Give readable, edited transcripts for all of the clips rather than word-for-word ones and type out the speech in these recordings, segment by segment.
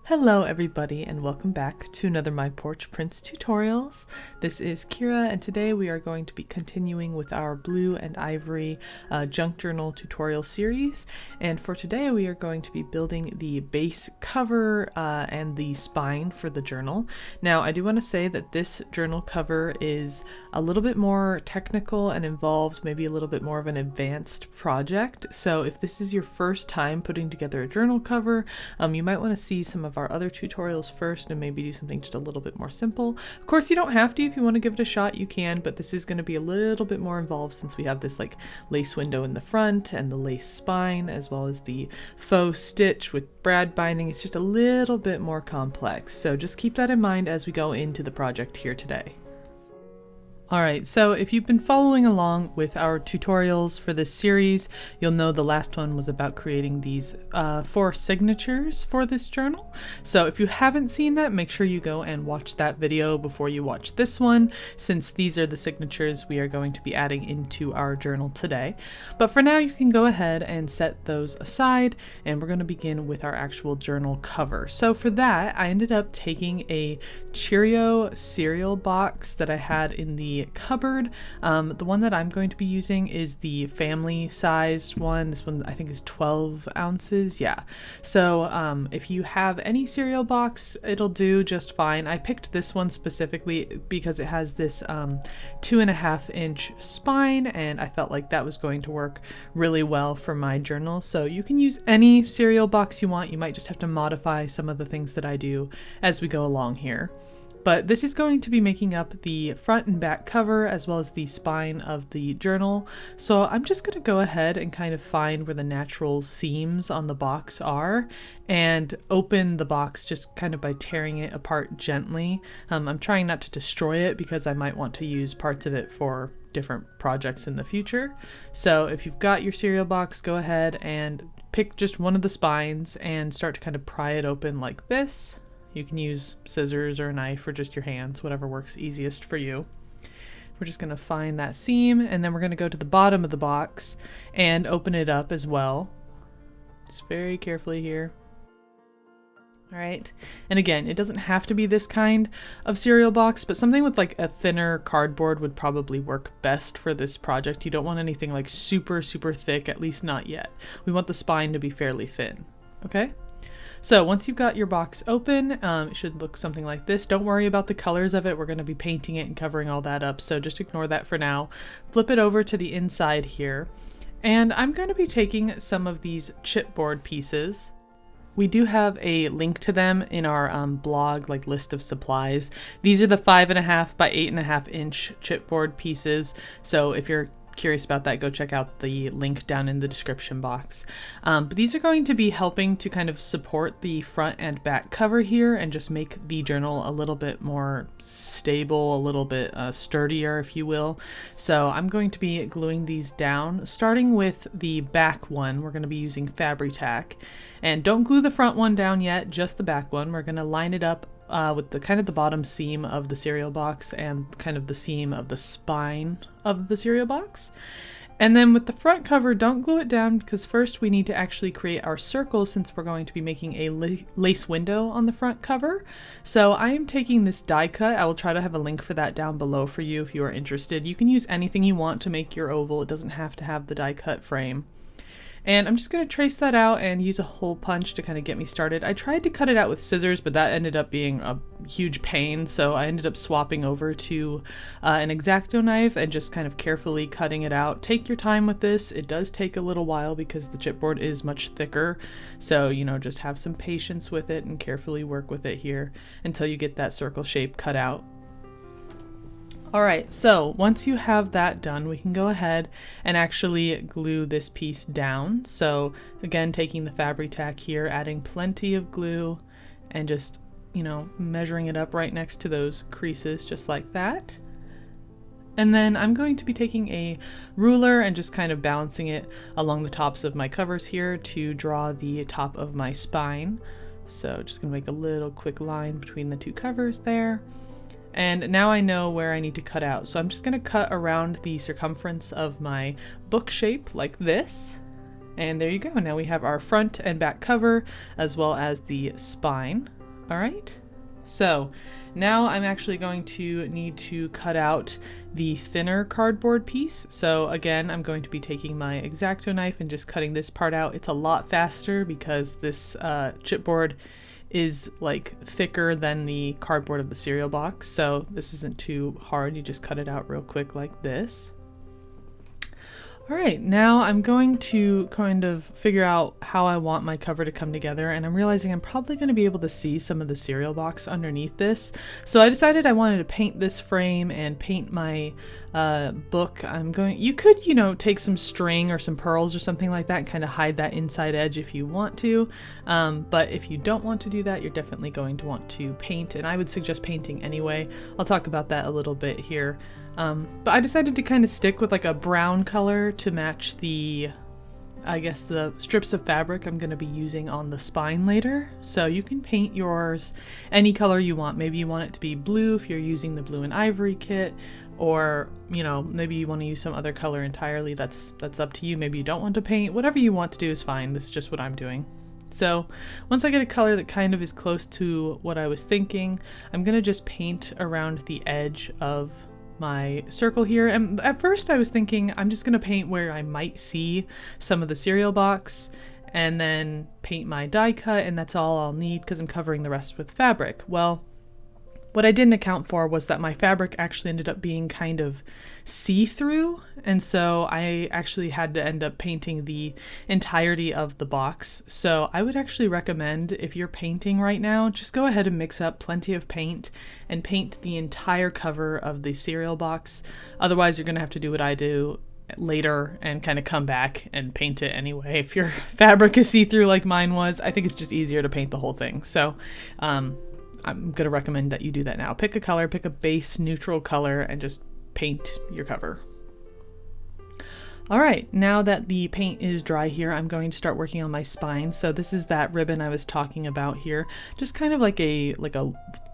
Hello everybody and welcome back to another My Porch Prints tutorials. This is Kyra and today we are going to be continuing with our blue and ivory junk journal tutorial series, and for today we are going to be building the base cover and the spine for the journal. Now I do want to say that this journal cover is a little bit more technical and involved, maybe a little bit more of an advanced project, so if this is your first time putting together a journal cover, you might want to see some of our other tutorials first and maybe do something just a little bit more simple. Of course, you don't have to. If you want to give it a shot, you can, but this is going to be a little bit more involved since we have this like lace window in the front and the lace spine, as well as the faux stitch with brad binding. It's just a little bit more complex. So just keep that in mind as we go into the project here today. Alright, so if you've been following along with our tutorials for this series, you'll know the last one was about creating these 4 signatures for this journal. So if you haven't seen that, make sure you go and watch that video before you watch this one, since these are the signatures we are going to be adding into our journal today. But for now, you can go ahead and set those aside, and we're going to begin with our actual journal cover. So for that, I ended up taking a Cheerio cereal box that I had in the cupboard. The one that I'm going to be using is the family sized one. This one I think is 12 ounces. Yeah. So if you have any cereal box, it'll do just fine. I picked this one specifically because it has this 2.5-inch spine, and I felt like that was going to work really well for my journal. So you can use any cereal box you want. You might just have to modify some of the things that I do as we go along here. But this is going to be making up the front and back cover as well as the spine of the journal. So I'm just going to go ahead and kind of find where the natural seams on the box are and open the box just kind of by tearing it apart gently. I'm trying not to destroy it because I might want to use parts of it for different projects in the future. So if you've got your cereal box, go ahead and pick just one of the spines and start to kind of pry it open like this. You can use scissors or a knife or just your hands, whatever works easiest for you. We're just going to find that seam, and then we're going to go to the bottom of the box and open it up as well. Just very carefully here. All right, and again, it doesn't have to be this kind of cereal box, but something with like a thinner cardboard would probably work best for this project. You don't want anything like super thick, at least not yet. We want the spine to be fairly thin, okay? So once you've got your box open, it should look something like this. Don't worry about the colors of it. We're going to be painting it and covering all that up, so just ignore that for now. Flip it over to the inside here, and I'm going to be taking some of these chipboard pieces. We do have a link to them in our blog, like list of supplies. These are the 5.5 by 8.5 inch chipboard pieces, so if you're curious about that, go check out the link down in the description box. But these are going to be helping to kind of support the front and back cover here and just make the journal a little bit more stable, a little bit sturdier, if you will. So I'm going to be gluing these down, starting with the back one. We're going to be using Fabri-Tac, and don't glue the front one down yet, just the back one. We're going to line it up with the kind of the bottom seam of the cereal box and kind of the seam of the spine of the cereal box. And then with the front cover, don't glue it down because first we need to actually create our circle since we're going to be making a lace window on the front cover. So I am taking this die cut. I will try to have a link for that down below for you if you are interested. You can use anything you want to make your oval. It doesn't have to have the die cut frame. And I'm just going to trace that out and use a hole punch to kind of get me started. I tried to cut it out with scissors, but that ended up being a huge pain, so I ended up swapping over to an X-Acto knife and just kind of carefully cutting it out. Take your time with this. It does take a little while because the chipboard is much thicker, so you know, just have some patience with it and carefully work with it here until you get that circle shape cut out. Alright, so once you have that done, we can go ahead and actually glue this piece down. So again, taking the Fabri-Tac here, adding plenty of glue and just, you know, measuring it up right next to those creases just like that. And then I'm going to be taking a ruler and just kind of balancing it along the tops of my covers here to draw the top of my spine. So just gonna make a little quick line between the two covers there. And now I know where I need to cut out. So I'm just going to cut around the circumference of my book shape like this. And there you go. Now we have our front and back cover as well as the spine. All right. So now I'm actually going to need to cut out the thinner cardboard piece. So again, I'm going to be taking my X-Acto knife and just cutting this part out. It's a lot faster because this chipboard is like thicker than the cardboard of the cereal box. So this isn't too hard. You just cut it out real quick like this. All right, now I'm going to kind of figure out how I want my cover to come together, and I'm realizing I'm probably going to be able to see some of the cereal box underneath this. So I decided I wanted to paint this frame and paint my book. You could, take some string or some pearls or something like that and kind of hide that inside edge if you want to. But if you don't want to do that, you're definitely going to want to paint, and I would suggest painting anyway. I'll talk about that a little bit here. But I decided to kind of stick with like a brown color to match the strips of fabric I'm going to be using on the spine later. So you can paint yours any color you want. Maybe you want it to be blue if you're using the blue and ivory kit, or maybe you want to use some other color entirely. That's up to you. Maybe you don't want to paint. Whatever you want to do is fine. This is just what I'm doing. So once I get a color that kind of is close to what I was thinking, I'm going to just paint around the edge of my circle here. And at first I was thinking I'm just going to paint where I might see some of the cereal box and then paint my die cut, and that's all I'll need because I'm covering the rest with fabric. Well, what I didn't account for was that my fabric actually ended up being kind of see-through, and so I actually had to end up painting the entirety of the box. So I would actually recommend, if you're painting right now, just go ahead and mix up plenty of paint and paint the entire cover of the cereal box. Otherwise, you're going to have to do what I do later and kind of come back and paint it anyway. If your fabric is see-through like mine was, I think it's just easier to paint the whole thing. So I'm going to recommend that you do that now. Pick a color, pick a base neutral color, and just paint your cover. All right, now that the paint is dry here, I'm going to start working on my spine. So this is that ribbon I was talking about here, just kind of like a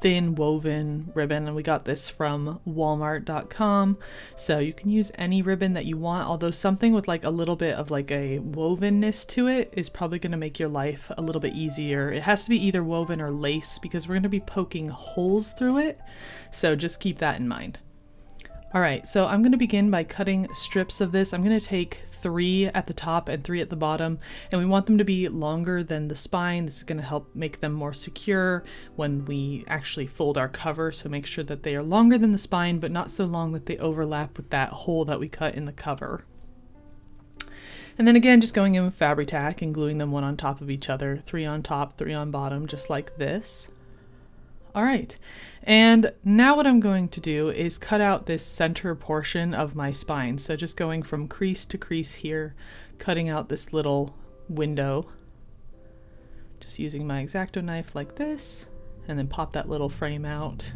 thin woven ribbon, and we got this from walmart.com. So you can use any ribbon that you want, although something with like a little bit of like a wovenness to it is probably going to make your life a little bit easier. It has to be either woven or lace because we're going to be poking holes through it. So just keep that in mind. All right, so I'm going to begin by cutting strips of this. I'm going to take 3 at the top and 3 at the bottom, and we want them to be longer than the spine. This is going to help make them more secure when we actually fold our cover, so make sure that they are longer than the spine, but not so long that they overlap with that hole that we cut in the cover. And then again, just going in with Fabri-Tac and gluing them one on top of each other, 3 on top, 3 on bottom, just like this. All right, and now what I'm going to do is cut out this center portion of my spine. So just going from crease to crease here, cutting out this little window, just using my X-Acto knife like this, and then pop that little frame out.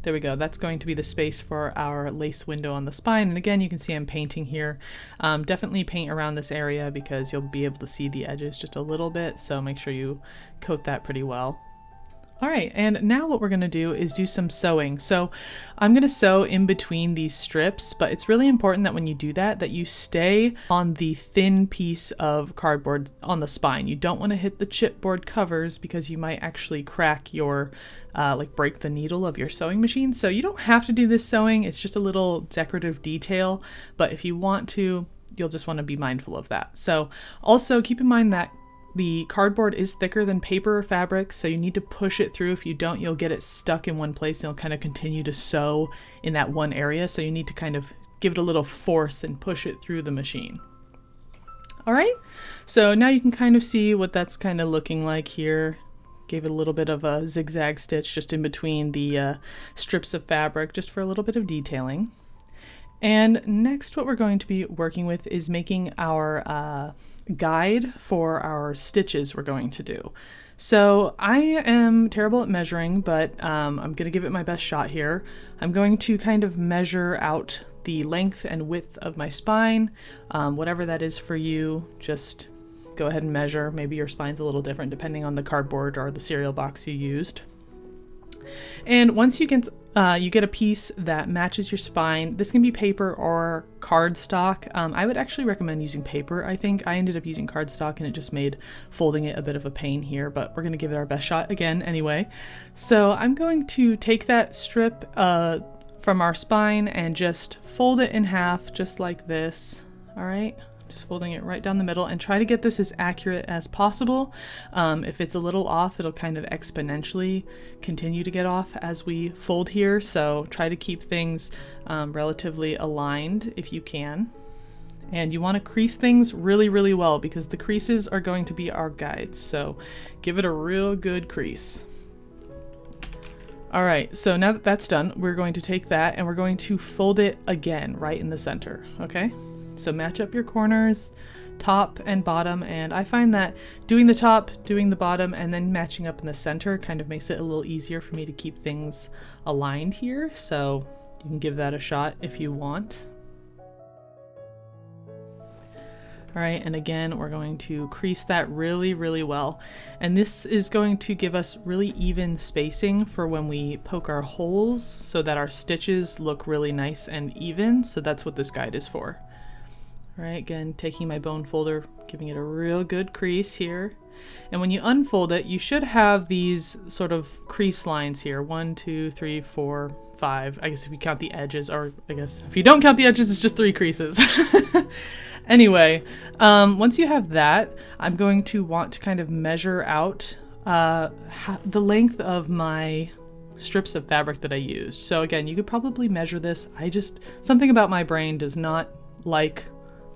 There we go. That's going to be the space for our lace window on the spine. And again, you can see I'm painting here. Definitely paint around this area because you'll be able to see the edges just a little bit. So make sure you coat that pretty well. All right, and now what we're gonna do is do some sewing. So I'm gonna sew in between these strips, but it's really important that when you do that, that you stay on the thin piece of cardboard on the spine. You don't wanna hit the chipboard covers because you might actually crack your, break the needle of your sewing machine. So you don't have to do this sewing, it's just a little decorative detail, but if you want to, you'll just wanna be mindful of that. So also keep in mind that the cardboard is thicker than paper or fabric, so you need to push it through. If you don't, you'll get it stuck in one place and it'll kind of continue to sew in that one area. So you need to kind of give it a little force and push it through the machine. All right, so now you can kind of see what that's kind of looking like here. Gave it a little bit of a zigzag stitch just in between the strips of fabric, just for a little bit of detailing. And next, what we're going to be working with is making our guide for our stitches we're going to do. So I am terrible at measuring, but I'm going to give it my best shot here. I'm going to kind of measure out the length and width of my spine. Whatever that is for you, just go ahead and measure. Maybe your spine's a little different depending on the cardboard or the cereal box you used. And once you you get a piece that matches your spine. This can be paper or cardstock. I would actually recommend using paper. I think I ended up using cardstock and it just made folding it a bit of a pain here, but we're gonna give it our best shot again anyway. So I'm going to take that strip from our spine and just fold it in half just like this. All right. Just folding it right down the middle and try to get this as accurate as possible. If it's a little off, it'll kind of exponentially continue to get off as we fold here. So try to keep things relatively aligned if you can. And you want to crease things really, really well because the creases are going to be our guides. So give it a real good crease. All right, so now that that's done, we're going to take that and we're going to fold it again right in the center, okay? So match up your corners, top and bottom, and I find that doing the top, doing the bottom, and then matching up in the center kind of makes it a little easier for me to keep things aligned here. So you can give that a shot if you want. All right, and again, we're going to crease that really, really well. And this is going to give us really even spacing for when we poke our holes so that our stitches look really nice and even. So that's what this guide is for. All right, again, taking my bone folder, giving it a real good crease here. And when you unfold it, you should have these sort of crease lines here. 1, 2, 3, 4, 5. I guess if you count the edges, or I guess if you don't count the edges, it's just 3 creases. Anyway, once you have that, I'm going to want to kind of measure out the length of my strips of fabric that I used. So again, you could probably measure this. Something about my brain does not like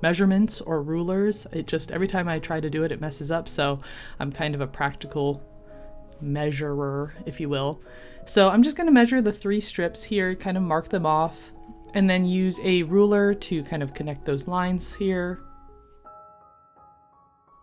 measurements or rulers. It just, every time I try to do it, it messes up. So I'm kind of a practical measurer, if you will. So I'm just going to measure the 3 strips here, kind of mark them off, and then use a ruler to kind of connect those lines here.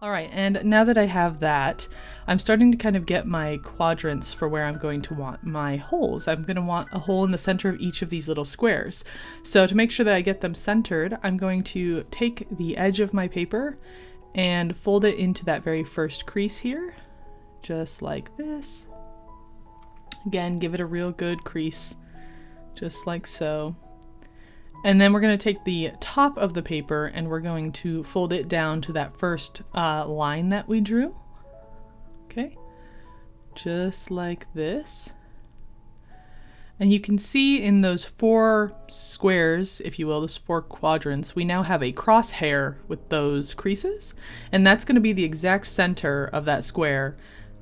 All right, and now that I have that, I'm starting to kind of get my quadrants for where I'm going to want my holes. I'm going to want a hole in the center of each of these little squares. So to make sure that I get them centered, I'm going to take the edge of my paper and fold it into that very first crease here, just like this. Again, give it a real good crease, just like so. And then we're going to take the top of the paper and we're going to fold it down to that first line that we drew. Okay, just like this. And you can see in those 4 squares, if you will, those 4 quadrants, we now have a crosshair with those creases. And that's going to be the exact center of that square.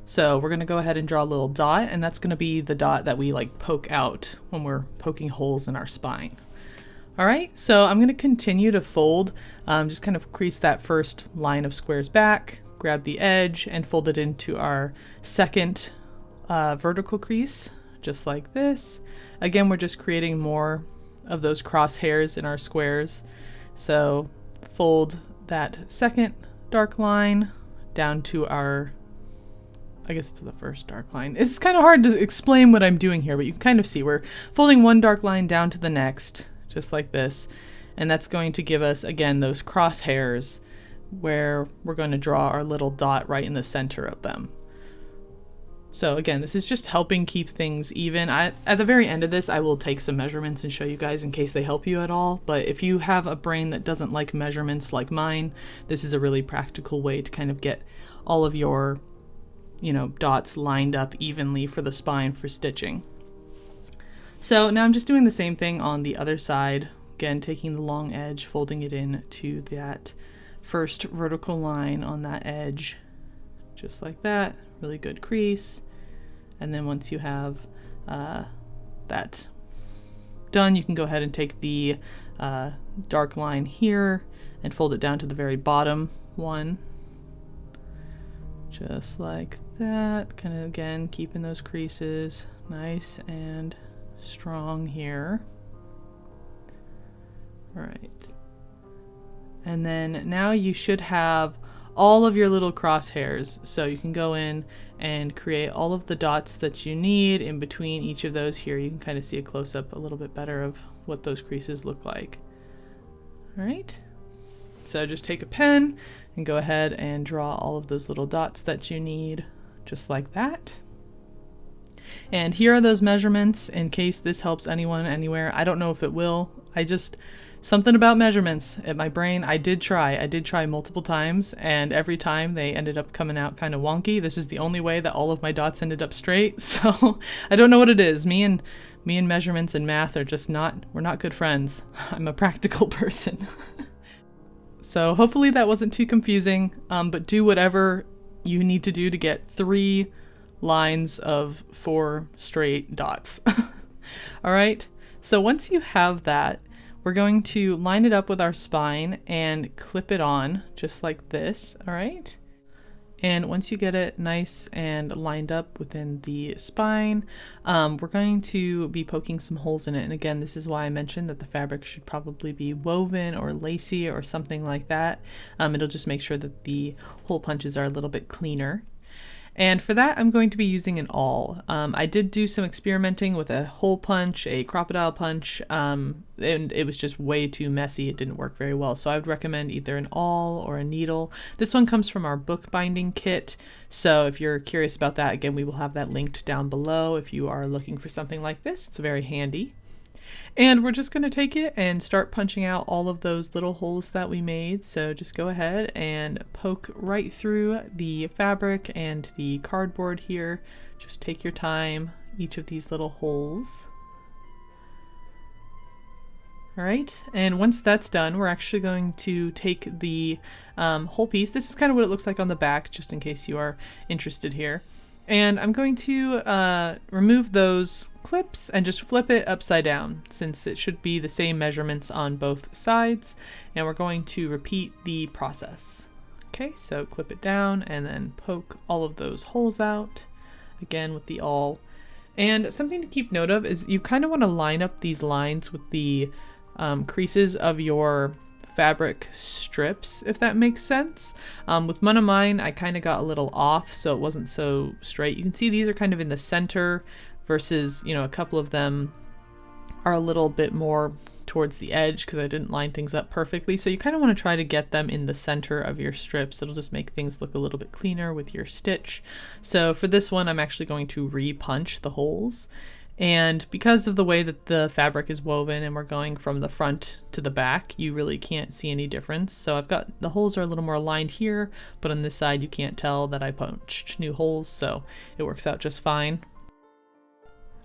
So we're going to go ahead and draw a little dot, and that's going to be the dot that we like poke out when we're poking holes in our spine. All right, so I'm going to continue to fold, just kind of crease that first line of squares back, grab the edge, and fold it into our second vertical crease, just like this. Again, we're just creating more of those crosshairs in our squares. So fold that second dark line down to our, I guess to the first dark line. It's kind of hard to explain what I'm doing here, but you can kind of see we're folding one dark line down to the next, just like this. And that's going to give us, again, those crosshairs where we're going to draw our little dot right in the center of them. So again, this is just helping keep things even. At the very end of this, I will take some measurements and show you guys in case they help you at all. But if you have a brain that doesn't like measurements like mine, this is a really practical way to kind of get all of your, dots lined up evenly for the spine for stitching. So now I'm just doing the same thing on the other side. Again, taking the long edge, folding it in to that first vertical line on that edge, just like that. Really good crease. And then once you have that done, you can go ahead and take the dark line here and fold it down to the very bottom one, just like that. Kind of, again, keeping those creases nice and strong here. All right. And then now you should have all of your little crosshairs. So you can go in and create all of the dots that you need in between each of those here. You can kind of see a close-up a little bit better of what those creases look like. All right. So just take a pen and go ahead and draw all of those little dots that you need, just like that. And here are those measurements in case this helps anyone anywhere. I don't know if it will. Something about measurements at my brain. I did try multiple times, and every time they ended up coming out kind of wonky. This is the only way that all of my dots ended up straight. So I don't know what it is. Me and measurements and math are just we're not good friends. I'm a practical person. So hopefully that wasn't too confusing, but do whatever you need to do to get 3 lines of 4 straight dots. All right, so once you have that, we're going to line it up with our spine and clip it on just like this, all right? And once you get it nice and lined up within the spine, we're going to be poking some holes in it. And again, this is why I mentioned that the fabric should probably be woven or lacy or something like that. It'll just make sure that the hole punches are a little bit cleaner. And for that, I'm going to be using an awl. I did do some experimenting with a hole punch, a crocodile punch, and it was just way too messy. It didn't work very well. So I would recommend either an awl or a needle. This one comes from our bookbinding kit. So if you're curious about that, again, we will have that linked down below. If you are looking for something like this, it's very handy. And we're just going to take it and start punching out all of those little holes that we made. So just go ahead and poke right through the fabric and the cardboard here. Just take your time, each of these little holes. All right, and once that's done, we're actually going to take the whole piece. This is kind of what it looks like on the back, just in case you are interested here. And I'm going to remove those clips and just flip it upside down, since it should be the same measurements on both sides. And we're going to repeat the process. Okay, so clip it down and then poke all of those holes out, again with the awl. And something to keep note of is you kind of want to line up these lines with the creases of your fabric strips, if that makes sense. With one of mine, I kind of got a little off, so it wasn't so straight. You can see these are kind of in the center versus, you know, a couple of them are a little bit more towards the edge because I didn't line things up perfectly. So you kind of want to try to get them in the center of your strips. It'll just make things look a little bit cleaner with your stitch. So for this one, I'm actually going to re-punch the holes. And because of the way that the fabric is woven and we're going from the front to the back, you really can't see any difference. So I've got the holes are a little more aligned here, but on this side you can't tell that I punched new holes, so it works out just fine.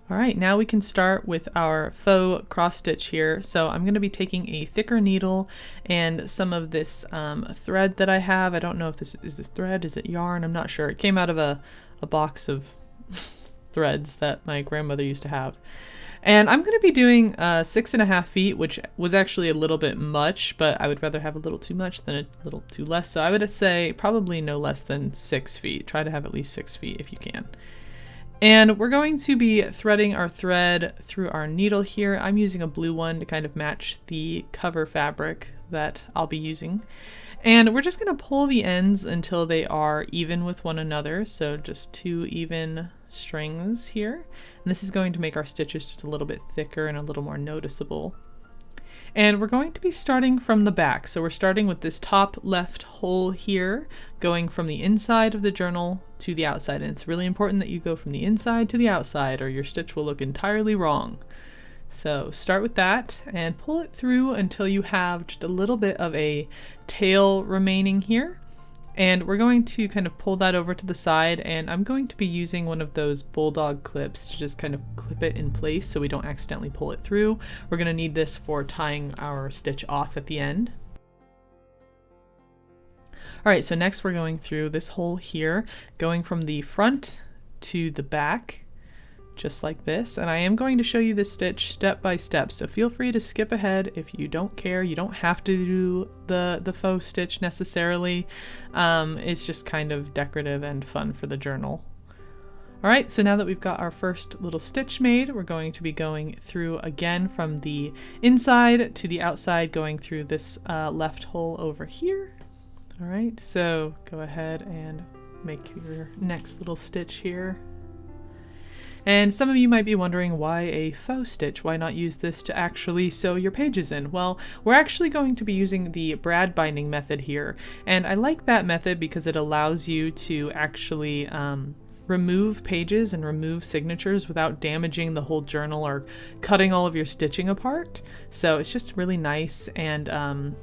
All right, now we can start with our faux cross stitch here. So I'm going to be taking a thicker needle and some of this thread that I have. I don't know if this is thread, is it yarn? I'm not sure. It came out of a box of threads that my grandmother used to have. And I'm going to be doing 6.5 feet, which was actually a little bit much, but I would rather have a little too much than a little too less. So I would say probably no less than 6 feet. Try to have at least 6 feet if you can. And we're going to be threading our thread through our needle here. I'm using a blue one to kind of match the cover fabric that I'll be using. And we're just going to pull the ends until they are even with one another. So just 2 even strings here. And this is going to make our stitches just a little bit thicker and a little more noticeable. And we're going to be starting from the back. So we're starting with this top left hole here, going from the inside of the journal to the outside. And it's really important that you go from the inside to the outside or your stitch will look entirely wrong. So start with that and pull it through until you have just a little bit of a tail remaining here. And we're going to kind of pull that over to the side, and I'm going to be using one of those bulldog clips to just kind of clip it in place so we don't accidentally pull it through. We're going to need this for tying our stitch off at the end. All right, so next we're going through this hole here, going from the front to the back, just like this. And I am going to show you this stitch step by step, so feel free to skip ahead if you don't care. You don't have to do the faux stitch necessarily. It's just kind of decorative and fun for the journal. All right, so now that we've got our first little stitch made, we're going to be going through again from the inside to the outside, going through this left hole over here. All right, so go ahead and make your next little stitch here. And some of you might be wondering, why a faux stitch? Why not use this to actually sew your pages in? Well, we're actually going to be using the brad binding method here. And I like that method because it allows you to actually remove pages and remove signatures without damaging the whole journal or cutting all of your stitching apart. So it's just really nice and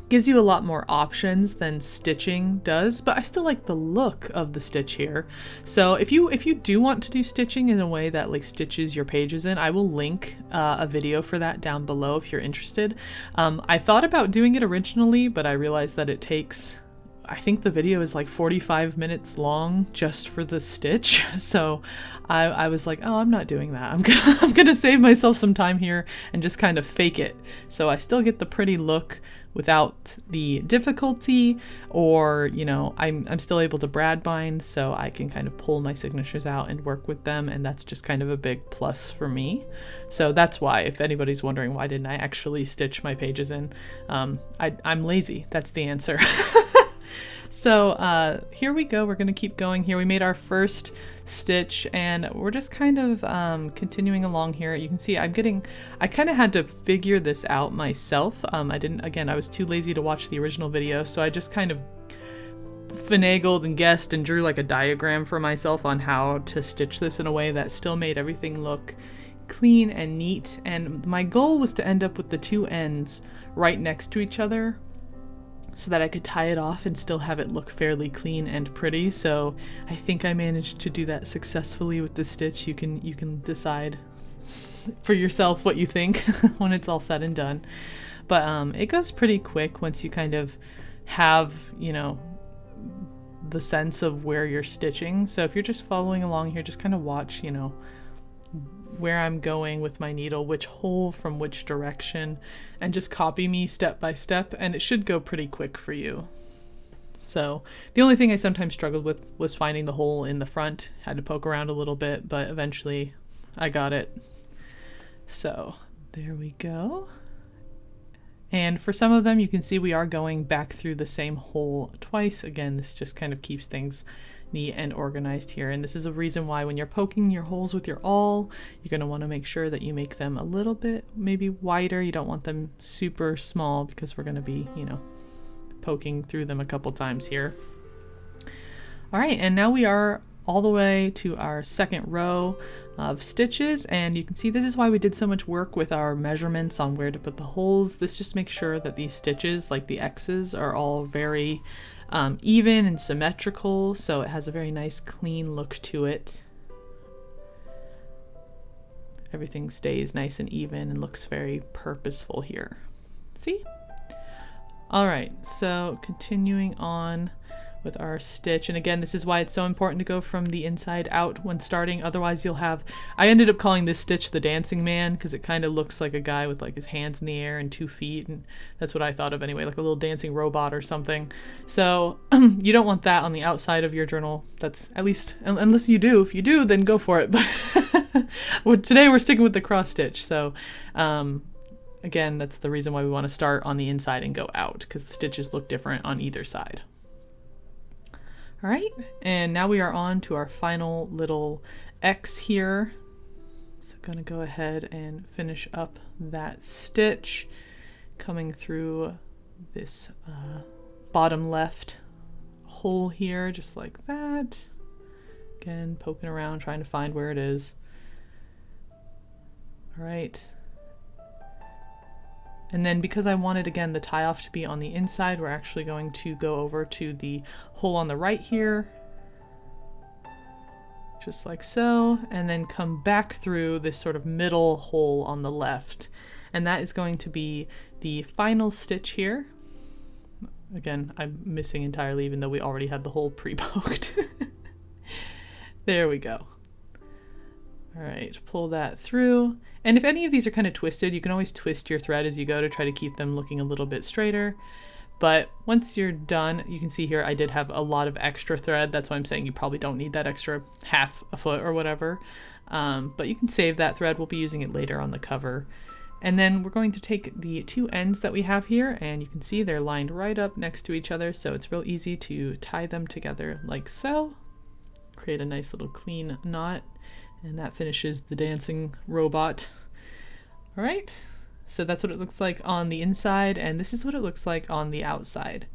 gives you a lot more options than stitching does, but I still like the look of the stitch here. So if you do want to do stitching in a way that like stitches your pages in, I will link a video for that down below if you're interested. I thought about doing it originally, but I realized that it takes, I think the video is like 45 minutes long just for the stitch. So I was like, oh, I'm not doing that. I'm gonna save myself some time here and just kind of fake it. So I still get the pretty look without the difficulty, or, you know, I'm still able to brad bind, so I can kind of pull my signatures out and work with them, and that's just kind of a big plus for me. So that's why, if anybody's wondering why didn't I actually stitch my pages in, I'm lazy. That's the answer. So here we go. We're going to keep going here. We made our first stitch and we're just kind of continuing along here. You can see I kind of had to figure this out myself. I was too lazy to watch the original video, so I just kind of finagled and guessed and drew like a diagram for myself on how to stitch this in a way that still made everything look clean and neat. And my goal was to end up with the two ends right next to each other, so that I could tie it off and still have it look fairly clean and pretty. So I think I managed to do that successfully with this stitch. You can decide for yourself what you think when it's all said and done. But it goes pretty quick once you kind of have, you know, the sense of where you're stitching. So if you're just following along here, just kind of watch, you know, where I'm going with my needle, which hole from which direction, and just copy me step by step, and it should go pretty quick for you. So the only thing I sometimes struggled with was finding the hole in the front. Had to poke around a little bit, but eventually I got it. So there we go. And for some of them, you can see we are going back through the same hole twice. Again, this just kind of keeps things neat and organized here. And this is a reason why when you're poking your holes with your awl, you're going to want to make sure that you make them a little bit maybe wider. You don't want them super small because we're going to be, you know, poking through them a couple times here. All right, and now we are all the way to our second row of stitches, and you can see this is why we did so much work with our measurements on where to put the holes. This just makes sure that these stitches, like the X's, are all very even and symmetrical, so it has a very nice clean look to it. Everything stays nice and even and looks very purposeful here. See? All right, so continuing on with our stitch, and again, this is why it's so important to go from the inside out when starting. Otherwise you'll have, I ended up calling this stitch the dancing man because it kind of looks like a guy with like his hands in the air and 2 feet, and that's what I thought of anyway, like a little dancing robot or something. So you don't want that on the outside of your journal. That's, at least unless you do. If you do, then go for it. But well, today we're sticking with the cross stitch. So again, that's the reason why we want to start on the inside and go out, because the stitches look different on either side. All right, and now we are on to our final little X here. So I'm gonna go ahead and finish up that stitch, coming through this bottom left hole here, just like that. Again, poking around, trying to find where it is. All right. And then because I wanted, again, the tie off to be on the inside, we're actually going to go over to the hole on the right here, just like so, and then come back through this sort of middle hole on the left. And that is going to be the final stitch here. Again, I'm missing entirely, even though we already had the hole pre-poked. There we go. All right, pull that through. And if any of these are kind of twisted, you can always twist your thread as you go to try to keep them looking a little bit straighter. But once you're done, you can see here I did have a lot of extra thread. That's why I'm saying you probably don't need that extra half a foot or whatever. But you can save that thread. We'll be using it later on the cover. And then we're going to take the two ends that we have here, and you can see they're lined right up next to each other, so it's real easy to tie them together like so. Create a nice little clean knot. And that finishes the dancing robot. All right, so that's what it looks like on the inside, and this is what it looks like on the outside.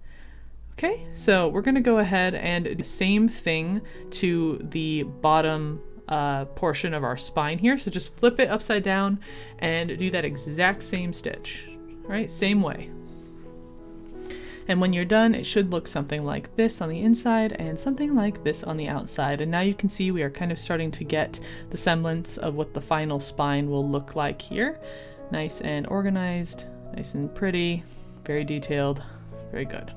Okay, so we're gonna go ahead and do the same thing to the bottom portion of our spine here. So just flip it upside down and do that exact same stitch, right? Same way. And when you're done, it should look something like this on the inside and something like this on the outside. And now you can see we are kind of starting to get the semblance of what the final spine will look like here. Nice and organized, nice and pretty, very detailed, very good.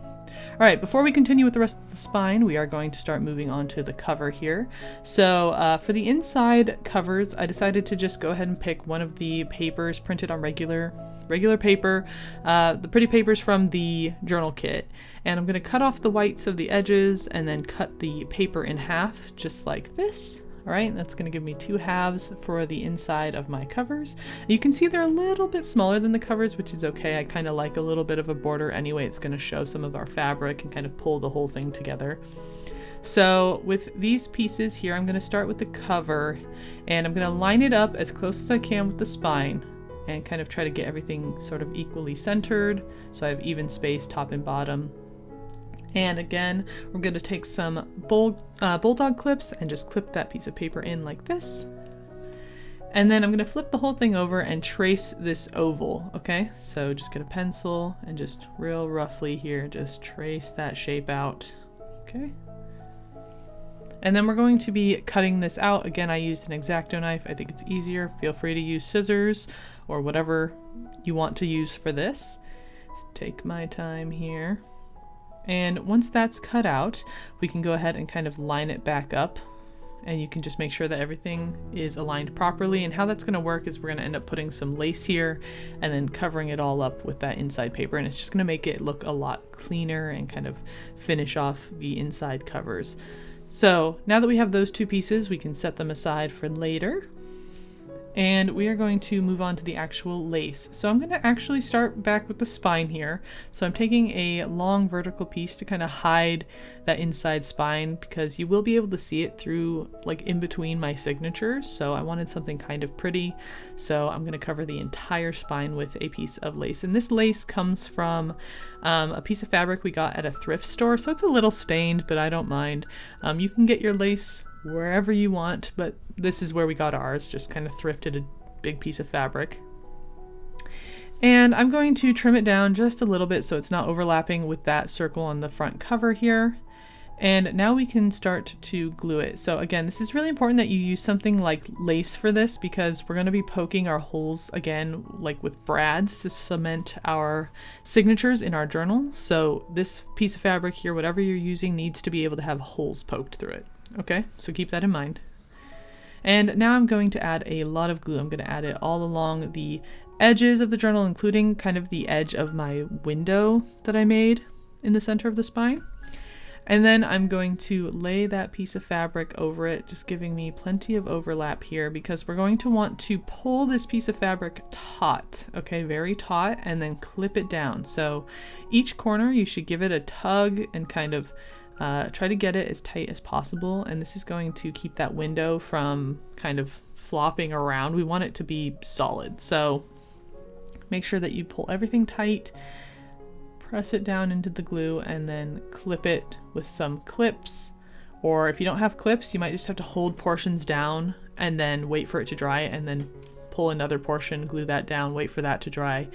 All right, before we continue with the rest of the spine, we are going to start moving on to the cover here. So for the inside covers, I decided to just go ahead and pick one of the papers printed on regular paper, the pretty papers from the journal kit. And I'm gonna cut off the whites of the edges and then cut the paper in half, just like this. All right, that's gonna give me 2 halves for the inside of my covers. You can see they're a little bit smaller than the covers, which is okay. I kind of like a little bit of a border anyway. It's gonna show some of our fabric and kind of pull the whole thing together. So with these pieces here, I'm gonna start with the cover and I'm gonna line it up as close as I can with the spine and kind of try to get everything sort of equally centered. So I have even space top and bottom. And again, we're going to take some bulldog clips and just clip that piece of paper in like this. And then I'm going to flip the whole thing over and trace this oval, okay? So just get a pencil and just real roughly here, just trace that shape out, okay? And then we're going to be cutting this out. Again, I used an X-Acto knife. I think it's easier. Feel free to use scissors or whatever you want to use for this. Take my time here. And once that's cut out, we can go ahead and kind of line it back up and you can just make sure that everything is aligned properly. And how that's going to work is we're going to end up putting some lace here and then covering it all up with that inside paper. And it's just going to make it look a lot cleaner and kind of finish off the inside covers. So now that we have those 2 pieces, we can set them aside for later. And we are going to move on to the actual lace. So I'm going to actually start back with the spine here. So I'm taking a long vertical piece to kind of hide that inside spine because you will be able to see it through like in between my signatures. So I wanted something kind of pretty. So I'm going to cover the entire spine with a piece of lace. And this lace comes from a piece of fabric we got at a thrift store. So it's a little stained, but I don't mind. You can get your lace wherever you want, but this is where we got ours, just kind of thrifted a big piece of fabric. And I'm going to trim it down just a little bit so it's not overlapping with that circle on the front cover here. And now we can start to glue it. So again, this is really important that you use something like lace for this because we're going to be poking our holes again, like with brads to cement our signatures in our journal. So this piece of fabric here, whatever you're using, needs to be able to have holes poked through it. Okay, so keep that in mind. And now I'm going to add a lot of glue. I'm going to add it all along the edges of the journal, including kind of the edge of my window that I made in the center of the spine. And then I'm going to lay that piece of fabric over it, just giving me plenty of overlap here because we're going to want to pull this piece of fabric taut, okay, very taut, and then clip it down. So each corner you should give it a tug and kind of try to get it as tight as possible, and this is going to keep that window from kind of flopping around. We want it to be solid, so make sure that you pull everything tight, press it down into the glue, and then clip it with some clips. Or if you don't have clips, you might just have to hold portions down and then wait for it to dry, and then pull another portion, glue that down, wait for that to dry.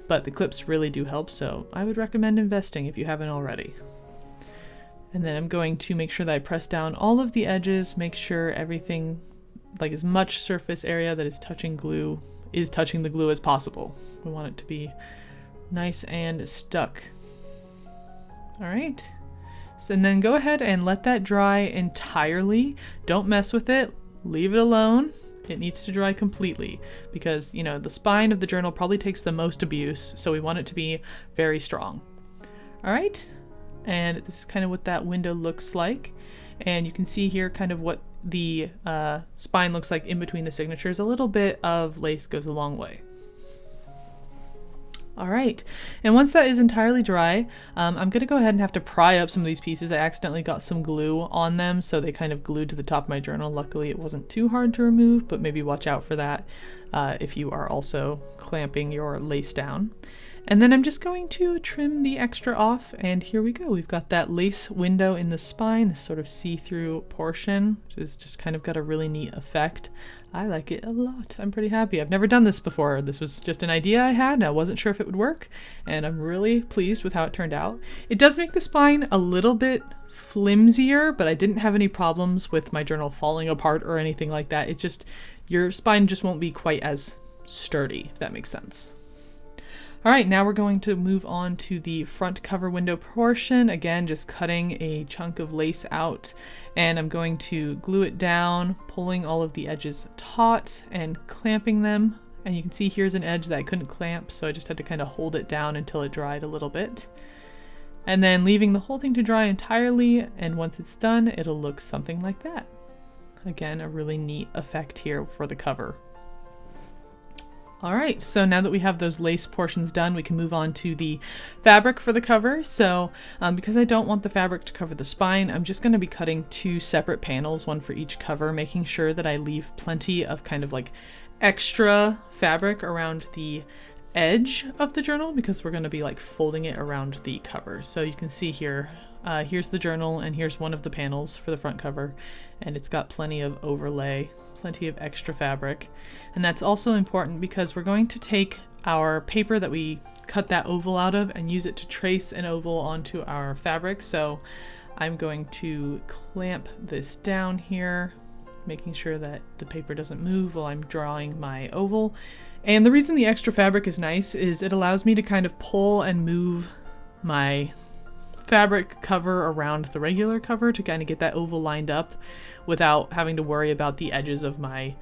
But the clips really do help, so I would recommend investing if you haven't already. And then I'm going to make sure that I press down all of the edges, make sure everything, like as much surface area that is touching the glue as possible. We want it to be nice and stuck. All right. So, and then go ahead and let that dry entirely. Don't mess with it. Leave it alone. It needs to dry completely because, you know, the spine of the journal probably takes the most abuse, so we want it to be very strong. All right. And this is kind of what that window looks like. And you can see here kind of what the spine looks like in between the signatures. A little bit of lace goes a long way. All right, and once that is entirely dry, I'm gonna go ahead and have to pry up some of these pieces. I accidentally got some glue on them, so they kind of glued to the top of my journal. Luckily, it wasn't too hard to remove, but maybe watch out for that if you are also clamping your lace down. And then I'm just going to trim the extra off, and here we go. We've got that lace window in the spine, this sort of see-through portion, which is just kind of got a really neat effect. I like it a lot. I'm pretty happy. I've never done this before. This was just an idea I had, and I wasn't sure if it would work, and I'm really pleased with how it turned out. It does make the spine a little bit flimsier, but I didn't have any problems with my journal falling apart or anything like that. It just, your spine just won't be quite as sturdy, if that makes sense. All right, now we're going to move on to the front cover window portion. Again, just cutting a chunk of lace out, and I'm going to glue it down, pulling all of the edges taut and clamping them. And you can see here's an edge that I couldn't clamp, so I just had to kind of hold it down until it dried a little bit. And then leaving the whole thing to dry entirely, and once it's done, it'll look something like that. Again, a really neat effect here for the cover. All right, so now that we have those lace portions done, we can move on to the fabric for the cover. So because I don't want the fabric to cover the spine, I'm just going to be cutting 2 separate panels, one for each cover, making sure that I leave plenty of kind of like extra fabric around the edge of the journal, because we're going to be like folding it around the cover. So you can see here, here's the journal, and here's one of the panels for the front cover, and it's got plenty of overlay, plenty of extra fabric. And that's also important because we're going to take our paper that we cut that oval out of and use it to trace an oval onto our fabric. So I'm going to clamp this down here, making sure that the paper doesn't move while I'm drawing my oval. And the reason the extra fabric is nice is it allows me to kind of pull and move my fabric cover around the regular cover to kind of get that oval lined up without having to worry about the edges of my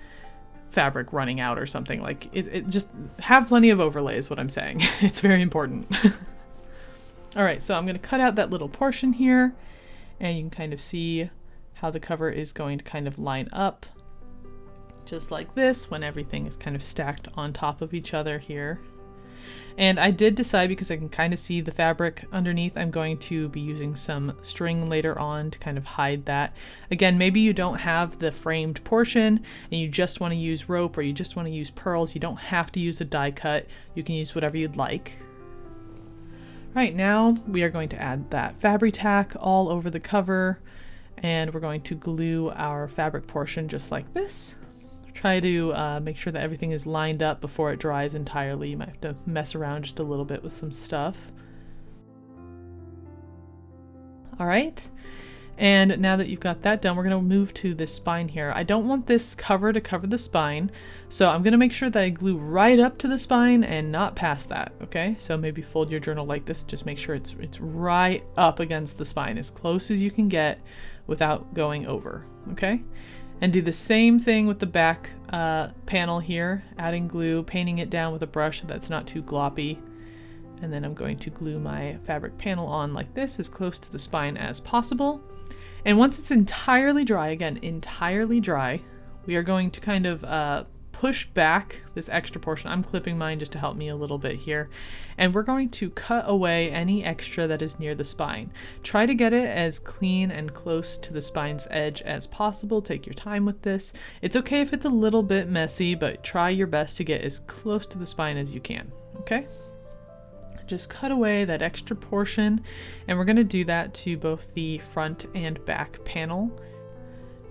fabric running out or something. Like it just have plenty of overlay is what I'm saying. It's very important. All right, so I'm going to cut out that little portion here, and you can kind of see how the cover is going to kind of line up just like this when everything is kind of stacked on top of each other here. And I did decide, because I can kind of see the fabric underneath, I'm going to be using some string later on to kind of hide that. Again, maybe you don't have the framed portion and you just want to use rope, or you just want to use pearls. You don't have to use a die cut. You can use whatever you'd like. Right now we are going to add that fabric tack all over the cover, and we're going to glue our fabric portion just like this. Try to make sure that everything is lined up before it dries entirely. You might have to mess around just a little bit with some stuff. All right, and now that you've got that done, we're going to move to this spine here. I don't want this cover to cover the spine, so I'm going to make sure that I glue right up to the spine and not past that, okay? So maybe fold your journal like this, just make sure it's right up against the spine, as close as you can get without going over, okay? And do the same thing with the back panel here, adding glue, painting it down with a brush so that's not too gloppy. And then I'm going to glue my fabric panel on like this, as close to the spine as possible. And once it's entirely dry, again, entirely dry, we are going to kind of push back this extra portion. I'm clipping mine just to help me a little bit here. And we're going to cut away any extra that is near the spine. Try to get it as clean and close to the spine's edge as possible. Take your time with this. It's okay if it's a little bit messy, but try your best to get as close to the spine as you can, okay? Just cut away that extra portion, and we're going to do that to both the front and back panel.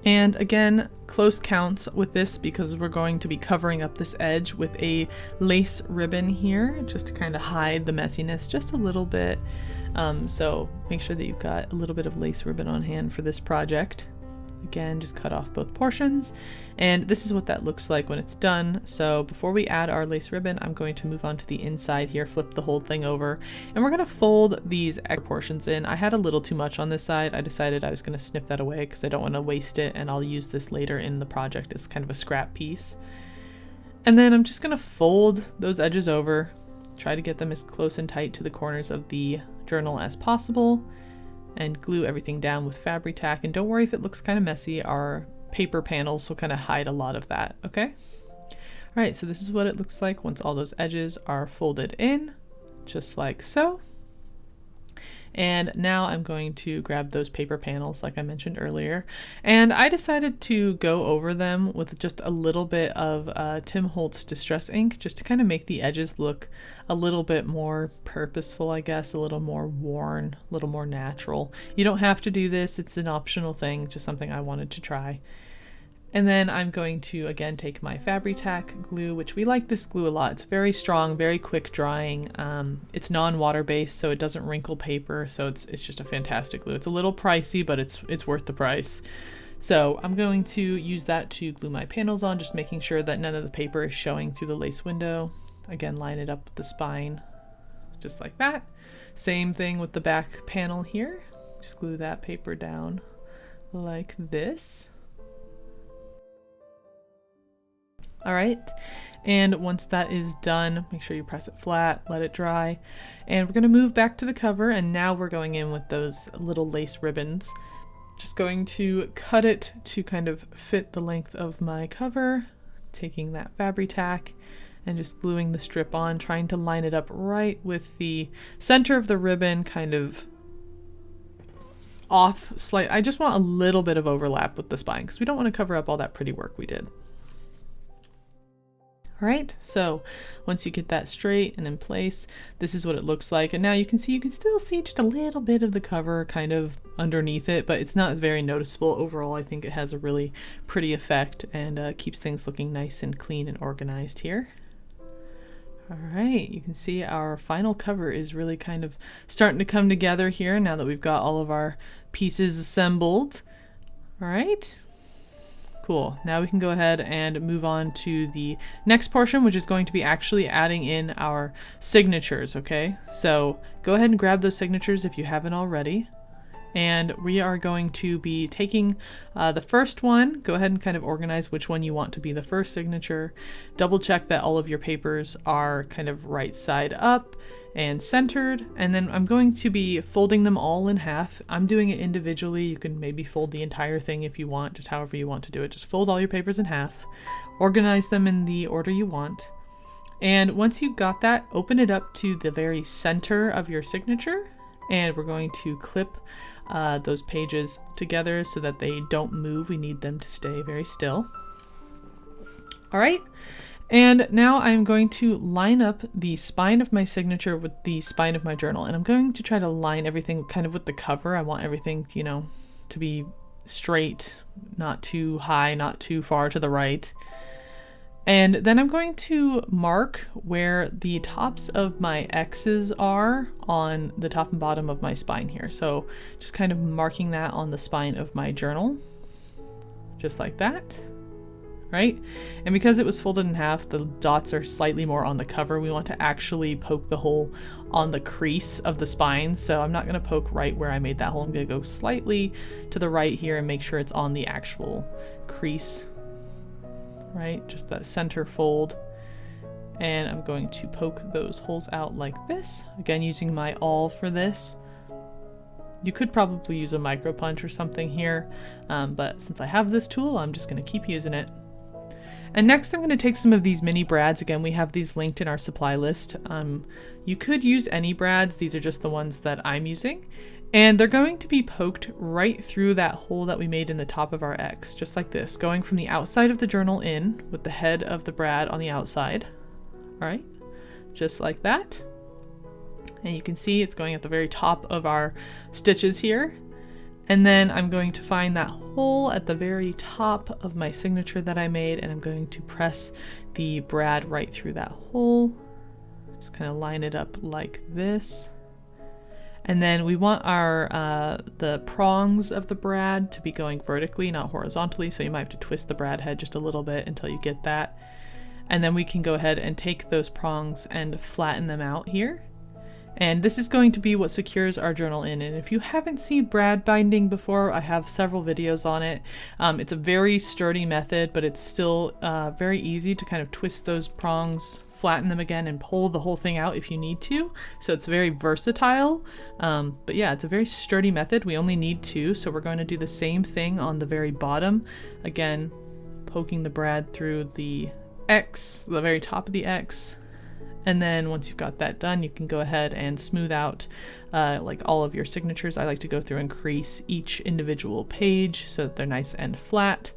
And again, close counts with this, because we're going to be covering up this edge with a lace ribbon here, just to kind of hide the messiness just a little bit. So make sure that you've got a little bit of lace ribbon on hand for this project. Again, just cut off both portions, and this is what that looks like when it's done. So before we add our lace ribbon, I'm going to move on to the inside here, flip the whole thing over, and we're going to fold these extra portions in. I had a little too much on this side. I decided I was going to snip that away because I don't want to waste it, and I'll use this later in the project as kind of a scrap piece. And then I'm just going to fold those edges over, try to get them as close and tight to the corners of the journal as possible, and glue everything down with fabric tack. And don't worry if it looks kind of messy, our paper panels will kind of hide a lot of that, okay? All right, so this is what it looks like once all those edges are folded in, just like so. And now I'm going to grab those paper panels like I mentioned earlier. And I decided to go over them with just a little bit of Tim Holtz Distress ink, just to kind of make the edges look a little bit more purposeful, I guess, a little more worn, a little more natural. You don't have to do this, it's an optional thing, just something I wanted to try. And then I'm going to, again, take my Fabri-Tac glue, which we like this glue a lot. It's very strong, very quick drying. It's non-water based, so it doesn't wrinkle paper. So it's just a fantastic glue. It's a little pricey, but it's worth the price. So I'm going to use that to glue my panels on, just making sure that none of the paper is showing through the lace window. Again, line it up with the spine, just like that. Same thing with the back panel here. Just glue that paper down like this. All right, and once that is done, make sure you press it flat, let it dry, and we're going to move back to the cover, and now we're going in with those little lace ribbons. Just going to cut it to kind of fit the length of my cover, taking that Fabri-Tac and just gluing the strip on, trying to line it up right with the center of the ribbon, kind of off slight. I just want a little bit of overlap with the spine because we don't want to cover up all that pretty work we did. All right, so once you get that straight and in place, this is what it looks like. And now you can still see just a little bit of the cover kind of underneath it, but it's not very noticeable. Overall, I think it has a really pretty effect and keeps things looking nice and clean and organized here. All right, you can see our final cover is really kind of starting to come together here now that we've got all of our pieces assembled. All right. Cool. Now we can go ahead and move on to the next portion, which is going to be actually adding in our signatures, okay? So go ahead and grab those signatures if you haven't already. And we are going to be taking the first one. Go ahead and kind of organize which one you want to be the first signature. Double check that all of your papers are kind of right side up and centered, and then I'm going to be folding them all in half. I'm doing it individually. You can maybe fold the entire thing if you want, just however you want to do it. Just fold all your papers in half, organize them in the order you want, and once you got that, open it up to the very center of your signature, and we're going to clip those pages together so that they don't move. We need them to stay very still. All right. And now I'm going to line up the spine of my signature with the spine of my journal. And I'm going to try to line everything kind of with the cover. I want everything, you know, to be straight, not too high, not too far to the right. And then I'm going to mark where the tops of my X's are on the top and bottom of my spine here. So just kind of marking that on the spine of my journal, just like that. Right? And because it was folded in half, the dots are slightly more on the cover. We want to actually poke the hole on the crease of the spine. So I'm not going to poke right where I made that hole. I'm going to go slightly to the right here and make sure it's on the actual crease, right? Just that center fold. And I'm going to poke those holes out like this. Again, using my awl for this. You could probably use a micro punch or something here, but since I have this tool, I'm just going to keep using it. And next I'm going to take some of these mini brads. Again, we have these linked in our supply list. You could use any brads. These are just the ones that I'm using. And they're going to be poked right through that hole that we made in the top of our X, just like this, going from the outside of the journal in with the head of the brad on the outside. All right, just like that. And you can see it's going at the very top of our stitches here. And then I'm going to find that hole at the very top of my signature that I made, and I'm going to press the brad right through that hole. Just kind of line it up like this. And then we want our the prongs of the brad to be going vertically, not horizontally, so you might have to twist the brad head just a little bit until you get that. And then we can go ahead and take those prongs and flatten them out here. And this is going to be what secures our journal in. And if you haven't seen brad binding before, I have several videos on it. It's a very sturdy method, but it's still very easy to kind of twist those prongs, flatten them again, and pull the whole thing out if you need to. So it's very versatile. But yeah, it's a very sturdy method. We only need two, so we're going to do the same thing on the very bottom. Again, poking the brad through the X, the very top of the X, And then once you've got that done, you can go ahead and smooth out like all of your signatures. I like to go through and crease each individual page so that they're nice and flat.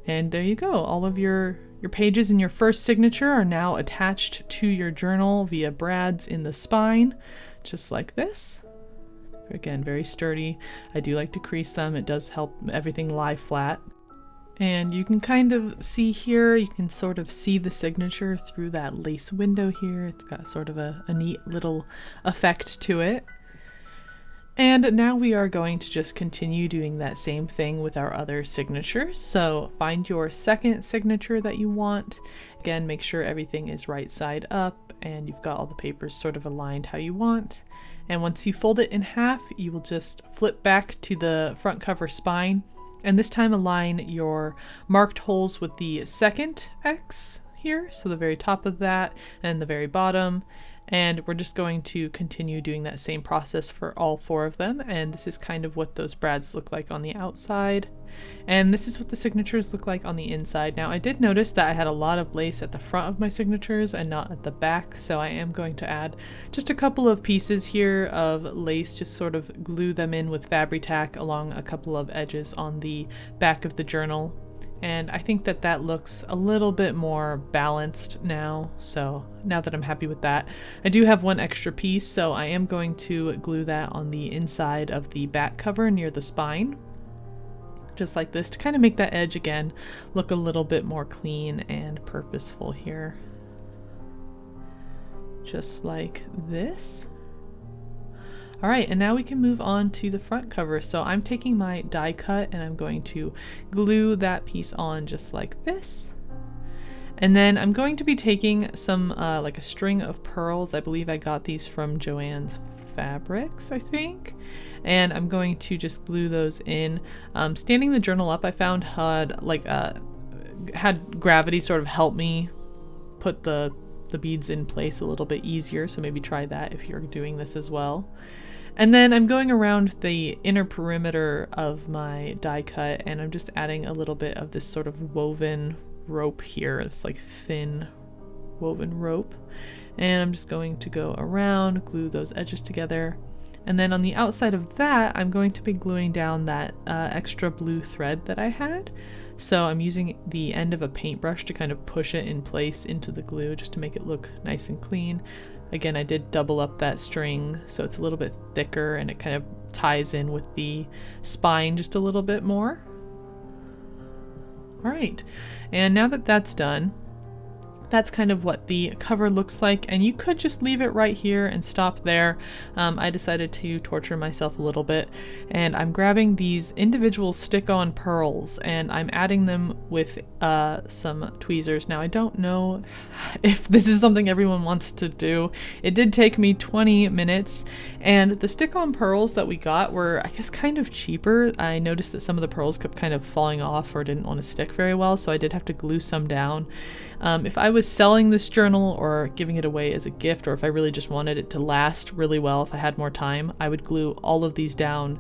And there you go. All of your pages in your first signature are now attached to your journal via brads in the spine, just like this. Again, very sturdy. I do like to crease them. It does help everything lie flat. And you can kind of see here, you can sort of see the signature through that lace window here. It's got sort of a neat little effect to it. And now we are going to just continue doing that same thing with our other signatures. So find your second signature that you want. Again, make sure everything is right side up and you've got all the papers sort of aligned how you want. And once you fold it in half, you will just flip back to the front cover spine. And this time align your marked holes with the second X here, so the very top of that and the very bottom. And we're just going to continue doing that same process for all 4 of them. And this is kind of what those brads look like on the outside. And this is what the signatures look like on the inside. Now I did notice that I had a lot of lace at the front of my signatures and not at the back. So I am going to add just a couple of pieces here of lace, just sort of glue them in with Fabri-Tac along a couple of edges on the back of the journal. And I think that that looks a little bit more balanced now. So now that I'm happy with that, I do have one extra piece. So I am going to glue that on the inside of the back cover near the spine, just like this, to kind of make that edge again look a little bit more clean and purposeful here. Just like this. All right, and now we can move on to the front cover. So I'm taking my die cut and I'm going to glue that piece on just like this. And then I'm going to be taking some like a string of pearls. I believe I got these from Joann's Fabrics, I think. And I'm going to just glue those in. Standing the journal up, I found had gravity sort of help me put the beads in place a little bit easier. So maybe try that if you're doing this as well. And then I'm going around the inner perimeter of my die cut and I'm just adding a little bit of this sort of woven rope here. It's like thin woven rope. And I'm just going to go around, glue those edges together. And then on the outside of that, I'm going to be gluing down that extra blue thread that I had. So I'm using the end of a paintbrush to kind of push it in place into the glue just to make it look nice and clean. Again, I did double up that string so it's a little bit thicker and it kind of ties in with the spine just a little bit more. All right, and now that that's done, that's kind of what the cover looks like, and you could just leave it right here and stop there. I decided to torture myself a little bit, and I'm grabbing these individual stick-on pearls and I'm adding them with some tweezers. Now I don't know if this is something everyone wants to do. It did take me 20 minutes, and the stick-on pearls that we got were, I guess, kind of cheaper. I noticed that some of the pearls kept kind of falling off or didn't want to stick very well, so I did have to glue some down. If I was selling this journal or giving it away as a gift, or if I really just wanted it to last really well, if I had more time, I would glue all of these down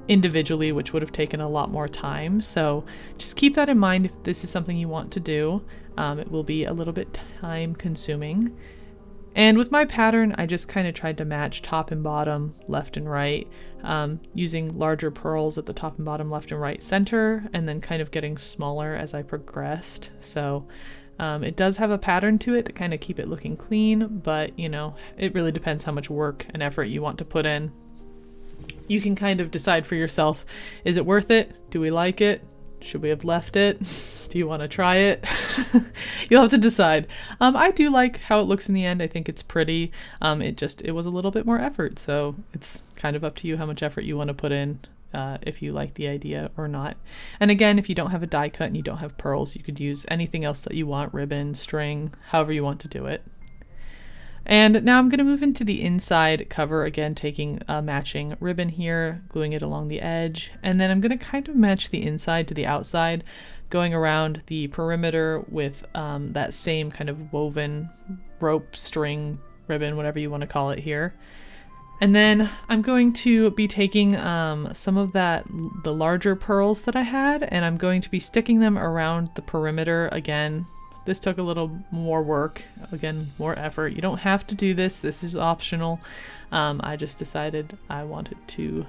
individually, which would have taken a lot more time. So just keep that in mind if this is something you want to do. It will be a little bit time consuming. And with my pattern, I just kind of tried to match top and bottom, left and right, using larger pearls at the top and bottom, left and right center, and then kind of getting smaller as I progressed. So it does have a pattern to it to kind of keep it looking clean, but you know, it really depends how much work and effort you want to put in. You can kind of decide for yourself, is it worth it? Do we like it? Should we have left it? Do you want to try it? You'll have to decide. I do like how it looks in the end. I think it's pretty. It was a little bit more effort, so it's kind of up to you how much effort you want to put in. If you like the idea or not. And again, if you don't have a die cut and you don't have pearls, you could use anything else that you want, ribbon, string, however you want to do it. And now I'm going to move into the inside cover, again taking a matching ribbon here, gluing it along the edge, and then I'm going to kind of match the inside to the outside, going around the perimeter with that same kind of woven rope, string, ribbon, whatever you want to call it here. And then I'm going to be taking some of the larger pearls that I had, and I'm going to be sticking them around the perimeter again, this took a little more work, again, more effort. You don't have to do this. This is optional. I just decided I wanted to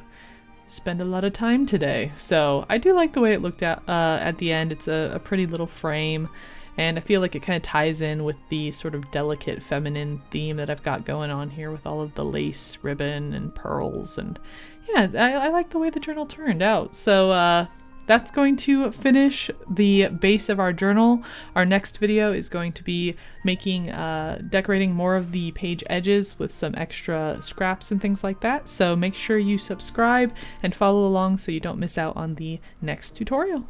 spend a lot of time today. So I do like the way it looked at the end. It's a pretty little frame, and I feel like it kind of ties in with the sort of delicate feminine theme that I've got going on here with all of the lace ribbon and pearls. And yeah, I like the way the journal turned out. So that's going to finish the base of our journal. Our next video is going to be making, decorating more of the page edges with some extra scraps and things like that. So make sure you subscribe and follow along so you don't miss out on the next tutorial.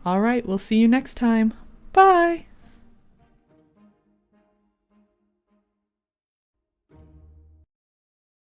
All right, we'll see you next time. Bye!